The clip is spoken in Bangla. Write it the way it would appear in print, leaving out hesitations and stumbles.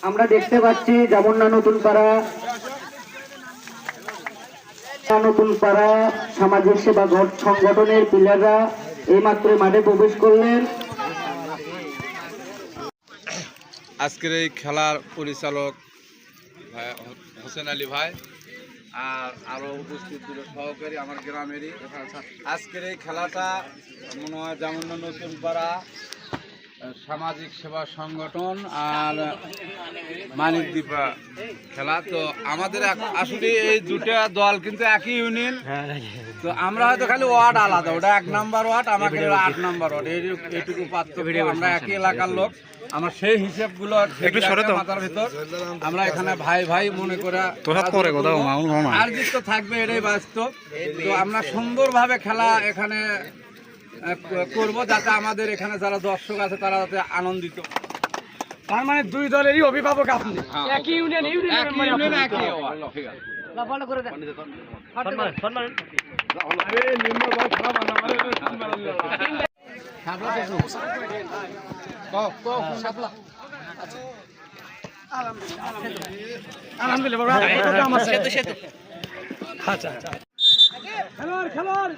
আমরা দেখতে পাচ্ছি জামুন্না নতুন পাড়া সামাজিক সেবা সংগঠনের পিলাররা এইমাত্র মাঠে প্রবেশ করলেন। আজকের এই খেলার পরিচালক হোসেন আলী ভাই আর আরো উপস্থিত ছিল সহকারী আমার গ্রামেরই। আজকের এই খেলাটা মনে হয় জামুন্না নতুন পাড়া সামাজিক সেবা সংগঠন আর মানিকদ্বীপা খেলা। তো আমাদের আসলে এই দুটা দল কিন্তু একই ইউনিয়ন, তো আমরা হয়তো খালি ওয়ার্ড আলাদা, ওটা 1 নম্বর ওয়ার্ড, আমাকে 8 নম্বর ওয়ার্ড, এইটুকু পার্থক্য। আমরা একই এলাকার লোক, আমার সেই হিসেবগুলো মাথার ভিতর আমরা এখানে ভাই ভাই মনে করে আর জিত থাকবে, এটাই বাস্তব। তো আমরা সুন্দরভাবে খেলা এখানে করব, যাতে আমাদের এখানে যারা দর্শক আছে তারা যাতে আনন্দিত। তার মানে দুই দলেরই অভিভাবক আপনি, একই ইউনিয়ন আলহামদুলিল্লাহ। আচ্ছা খেলোয়াড়